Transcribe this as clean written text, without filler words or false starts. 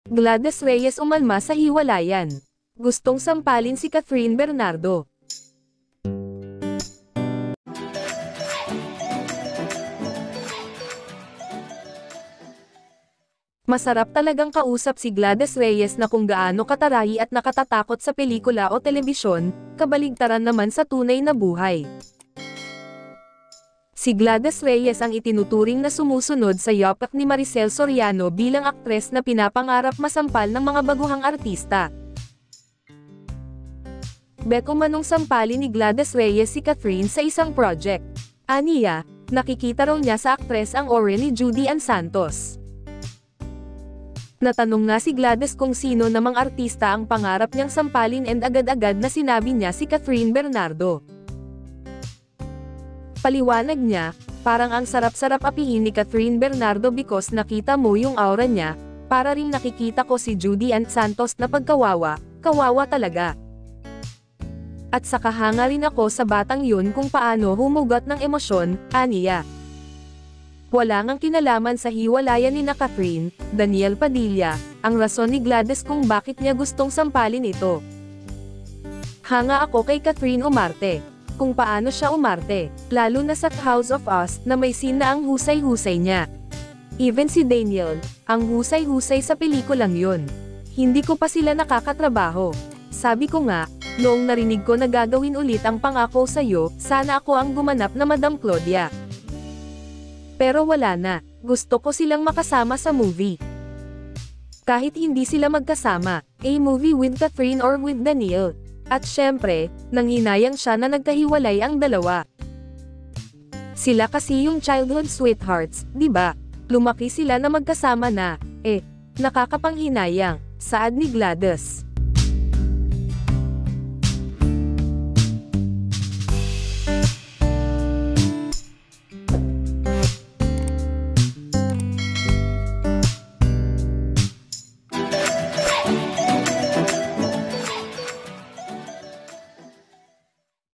Gladys Reyes umalma sa hiwalayan. Gustong sampalin si Catherine Bernardo. Masarap talagang kausap si Gladys Reyes na kung gaano katarahi at nakatatakot sa pelikula o telebisyon, kabaligtaran naman sa tunay na buhay. Si Gladys Reyes ang itinuturing na sumusunod sa yapak ni Maricel Soriano bilang aktres na pinapangarap masampal ng mga baguhang artista. Beko manong sampali ni Gladys Reyes si Catherine sa isang project. Aniya, nakikita raw niya sa aktres ang aura ni Judy Ann Santos. Natanong nga si Gladys kung sino namang artista ang pangarap niyang sampalin and agad-agad na sinabi niya si Catherine Bernardo. Paliwanag niya, parang ang sarap-sarap apihin ni Catherine Bernardo because nakita mo yung aura niya, para ring nakikita ko si Judy Ann Santos na pagkawawa, kawawa talaga. At saka hanga rin ako sa batang yun kung paano humugot ng emosyon, aniya. Wala ngang kinalaman sa hiwalayan ni na Catherine, Daniel Padilla, ang rason ni Gladys kung bakit niya gustong sampalin ito. Hanga ako kay Catherine umarte. Kung paano siya umarte, lalo na sa House of Us na may scene na ang husay-husay niya. Even si Daniel, ang husay-husay sa pelikulang yun. Hindi ko pa sila nakakatrabaho. Sabi ko nga, noong narinig ko na gagawin ulit ang Pangako Sa'yo, sana ako ang gumanap na Madam Claudia. Pero wala na, gusto ko silang makasama sa movie. Kahit hindi sila magkasama, a movie with Catherine or with Daniel. At syempre, nanghinayang siya na nagkahiwalay ang dalawa. Sila kasi yung childhood sweethearts, di ba? Lumaki sila na magkasama na, nakakapanghinayang, saad ni Gladys.